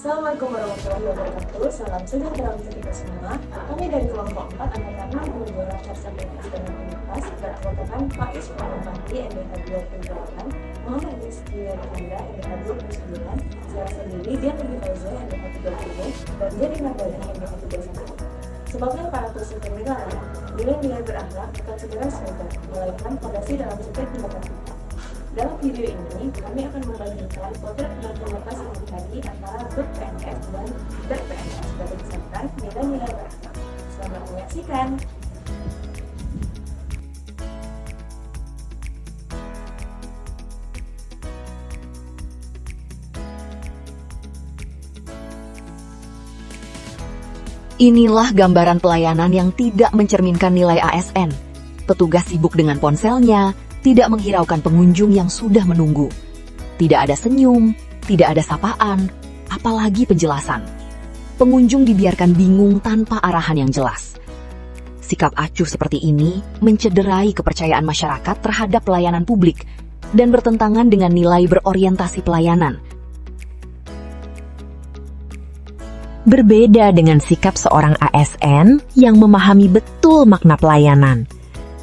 Assalamualaikum warahmatullahi wabarakatuh. Salam sejahtera untuk kita semua. Kami dari kelompok 4 angkatan 6 Unggul Sarjana Teknik dan Komunitas beranggotakan Faiz Pramubahdi MBH 28, Muhammad Rizky Chandra MBH 29, saya sendiri Dian Lagi Fauza MBH 30, dan Jadi Mardani MBH 31. Sebabnya para peserta nilai berakhlak bukan sekedar slogan, melainkan fondasi dalam setiap tindakan kita. Dalam video ini, kami akan membandingkan potret berkelompok sehari-hari antara PNS dan PNS berdasarkan nilai-nilai berakhlak. Selamat menyaksikan. Inilah gambaran pelayanan yang tidak mencerminkan nilai ASN. Petugas sibuk dengan ponselnya, tidak menghiraukan pengunjung yang sudah menunggu. Tidak ada senyum, tidak ada sapaan, apalagi penjelasan. Pengunjung dibiarkan bingung tanpa arahan yang jelas. Sikap acuh seperti ini mencederai kepercayaan masyarakat terhadap pelayanan publik dan bertentangan dengan nilai berorientasi pelayanan. Berbeda dengan sikap seorang ASN yang memahami betul makna pelayanan.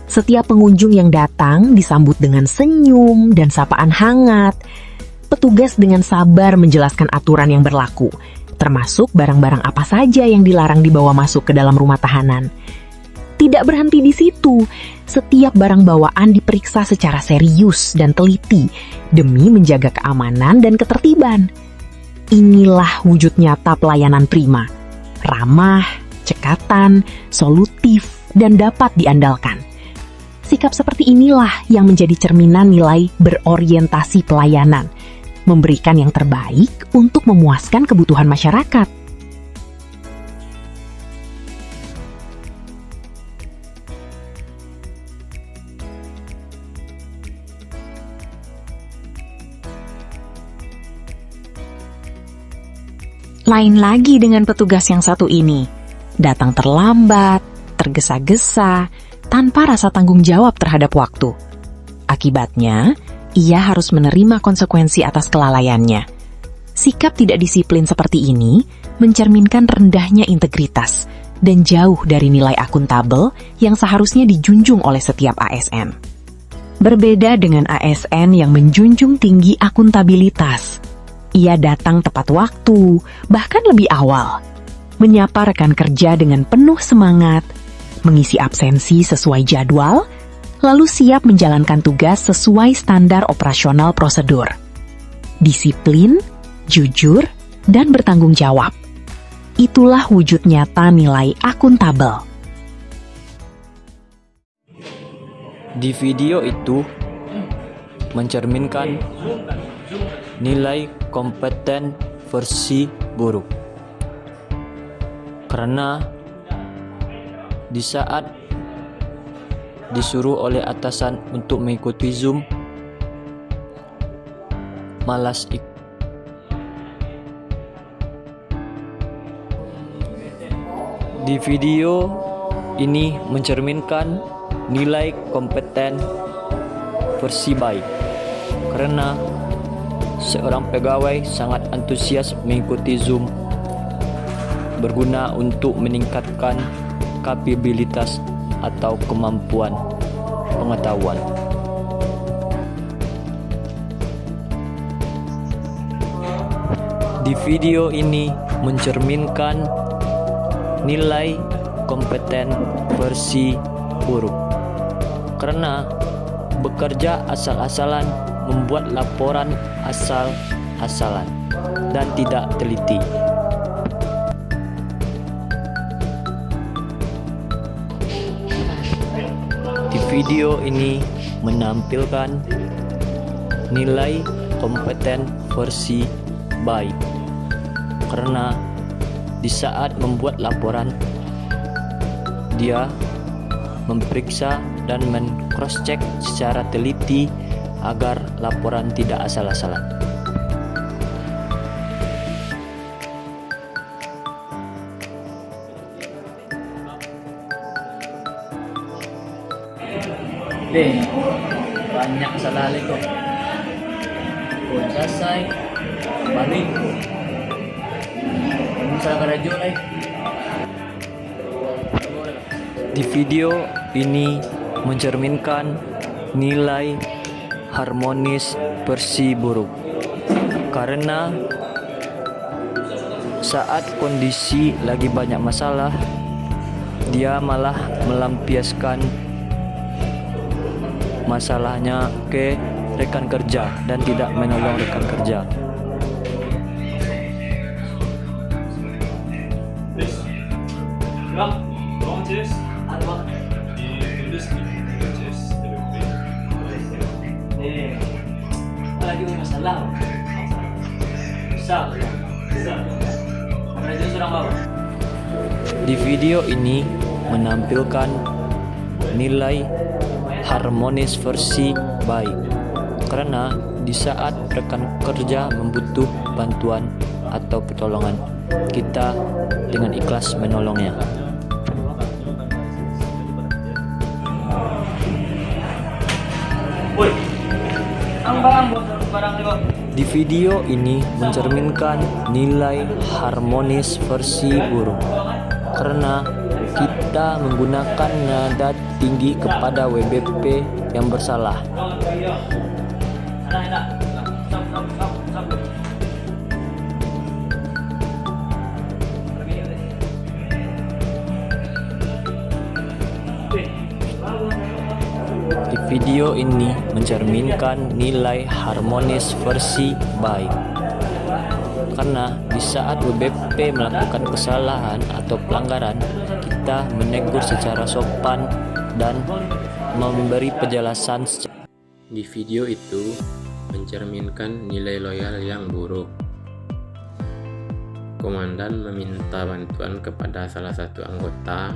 Setiap pengunjung yang datang disambut dengan senyum dan sapaan hangat. Petugas dengan sabar menjelaskan aturan yang berlaku, termasuk barang-barang apa saja yang dilarang dibawa masuk ke dalam rumah tahanan. Tidak berhenti di situ, setiap barang bawaan diperiksa secara serius dan teliti demi menjaga keamanan dan ketertiban. Inilah wujud nyata pelayanan prima, ramah, cekatan, solutif, dan dapat diandalkan. Sikap seperti inilah yang menjadi cerminan nilai berorientasi pelayanan, memberikan yang terbaik untuk memuaskan kebutuhan masyarakat. Lain lagi dengan petugas yang satu ini, datang terlambat, tergesa-gesa, tanpa rasa tanggung jawab terhadap waktu. Akibatnya, ia harus menerima konsekuensi atas kelalaiannya. Sikap tidak disiplin seperti ini mencerminkan rendahnya integritas dan jauh dari nilai akuntabel yang seharusnya dijunjung oleh setiap ASN. Berbeda dengan ASN yang menjunjung tinggi akuntabilitas. Ia datang tepat waktu, bahkan lebih awal, menyapa rekan kerja dengan penuh semangat, mengisi absensi sesuai jadwal, lalu siap menjalankan tugas sesuai standar operasional prosedur. Disiplin, jujur, dan bertanggung jawab. Itulah wujud nyata nilai akuntabel. Di video itu mencerminkan nilai kompeten versi buruk. Karena di saat disuruh oleh atasan untuk mengikuti Zoom, malas ikut. Di video ini mencerminkan nilai kompeten versi baik. Karena seorang pegawai sangat antusias mengikuti Zoom, berguna untuk meningkatkan kapabilitas atau kemampuan pengetahuan. Di video ini mencerminkan nilai kompeten versi buruk. Karena bekerja asal-asalan, membuat laporan asal-asalan dan tidak teliti. Di video ini menampilkan nilai kompeten versi baik. Karena di saat membuat laporan, dia memeriksa dan men-cross-check secara teliti agar laporan tidak asal-asalan. Banyak salah kok. Selesai, balik. Di video ini mencerminkan nilai harmonis versi buruk, karena saat kondisi lagi banyak masalah, dia malah melampiaskan masalahnya ke rekan kerja dan tidak menolong rekan kerja. Di video ini menampilkan nilai harmonis versi baik, karena di saat rekan kerja membutuh bantuan atau pertolongan, kita dengan ikhlas menolongnya. Di video ini mencerminkan nilai harmonis versi buruk, karena kita menggunakan nada tinggi kepada WBP yang bersalah. Di video ini mencerminkan nilai harmonis versi baik, karena di saat WBP melakukan kesalahan atau pelanggaran, kita menegur secara sopan dan memberi penjelasan. Di video itu mencerminkan nilai loyal yang buruk. Komandan meminta bantuan kepada salah satu anggota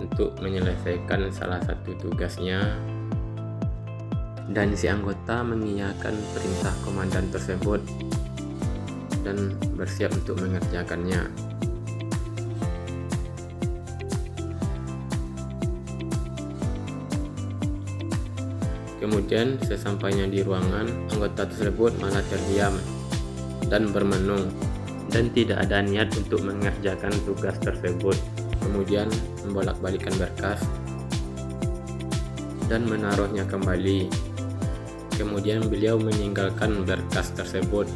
untuk menyelesaikan salah satu tugasnya, dan si anggota mengiyakan perintah komandan tersebut dan bersiap untuk mengerjakannya. Kemudian sesampainya di ruangan, anggota tersebut malah terdiam dan bermenung dan tidak ada niat untuk mengerjakan tugas tersebut. Kemudian membolak-balikan berkas dan menaruhnya kembali. Kemudian beliau meninggalkan berkas tersebut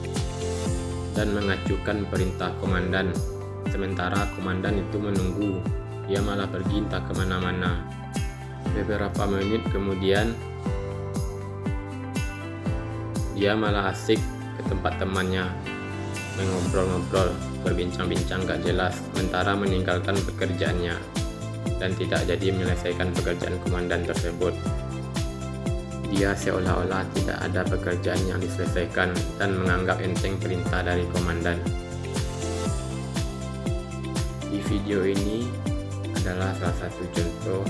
dan mengacukan perintah komandan. Sementara komandan itu menunggu, dia malah pergi entah kemana-mana. Beberapa menit kemudian, dia malah asik ke tempat temannya, mengobrol-ngobrol, berbincang-bincang gak jelas, sementara meninggalkan pekerjaannya dan tidak jadi menyelesaikan pekerjaan komandan tersebut. Dia seolah-olah tidak ada pekerjaan yang diselesaikan dan menganggap enteng perintah dari komandan. Di video ini adalah salah satu contoh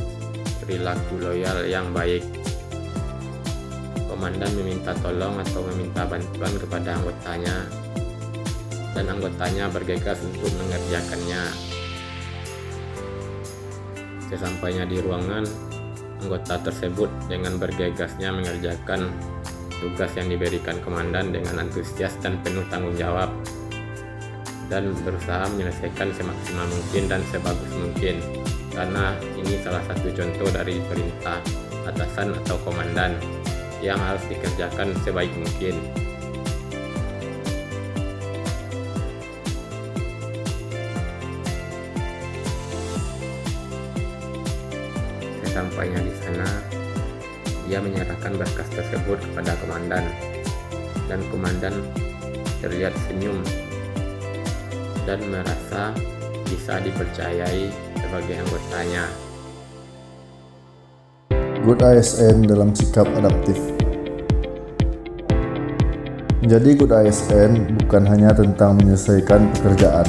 perilaku loyal yang baik. Komandan meminta tolong atau meminta bantuan kepada anggotanya, dan anggotanya bergegas untuk mengerjakannya. Sesampainya di ruangan, anggota tersebut dengan bergegasnya mengerjakan tugas yang diberikan komandan dengan antusias dan penuh tanggung jawab, dan berusaha menyelesaikan semaksimal mungkin dan sebagus mungkin, karena ini salah satu contoh dari perintah atasan atau komandan yang harus dikerjakan sebaik mungkin. Sesampainya di sana, dia menyerahkan berkas tersebut kepada komandan, dan komandan terlihat senyum dan merasa bisa dipercayai sebagai anggotanya. Good ASN dalam sikap adaptif. Menjadi good ASN bukan hanya tentang menyelesaikan pekerjaan,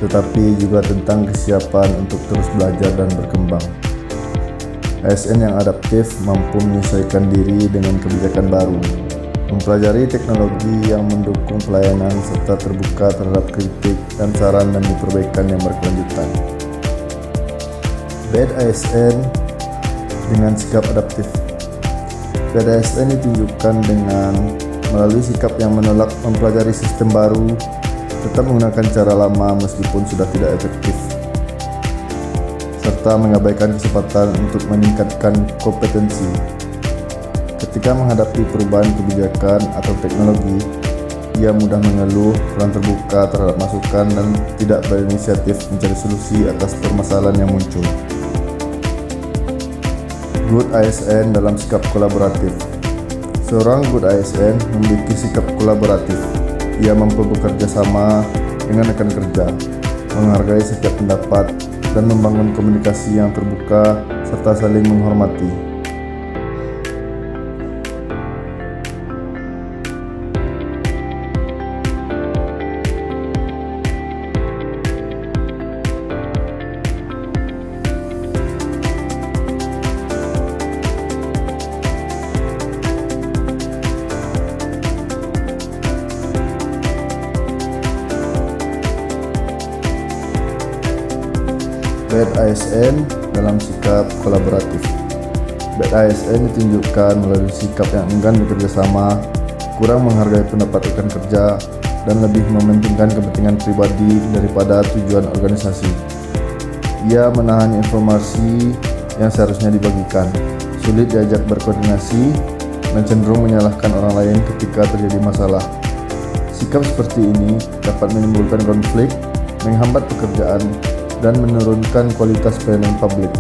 tetapi juga tentang kesiapan untuk terus belajar dan berkembang. ASN yang adaptif mampu menyesuaikan diri dengan kebijakan baru, mempelajari teknologi yang mendukung pelayanan, serta terbuka terhadap kritik dan saran demi perbaikan yang berkelanjutan. Bad ASN dengan sikap adaptif. Bad ASN ditunjukkan dengan melalui sikap yang menolak mempelajari sistem baru, tetap menggunakan cara lama meskipun sudah tidak efektif, serta mengabaikan kesempatan untuk meningkatkan kompetensi. Ketika menghadapi perubahan kebijakan atau teknologi, ia mudah mengeluh, kurang terbuka terhadap masukan, dan tidak berinisiatif mencari solusi atas permasalahan yang muncul. Good ASN dalam sikap kolaboratif. Seorang good ASN memiliki sikap kolaboratif. Ia mampu bekerja sama dengan rekan kerja, menghargai setiap pendapat, dan membangun komunikasi yang terbuka serta saling menghormati. Bad ASN dalam sikap kolaboratif. Bad ASN ditunjukkan melalui sikap yang enggan bekerja sama, kurang menghargai pendapat rekan kerja, dan lebih mementingkan kepentingan pribadi daripada tujuan organisasi. Ia menahan informasi yang seharusnya dibagikan, sulit diajak berkoordinasi, dan cenderung menyalahkan orang lain ketika terjadi masalah. Sikap seperti ini dapat menimbulkan konflik, menghambat pekerjaan, dan menurunkan kualitas pelayanan publik.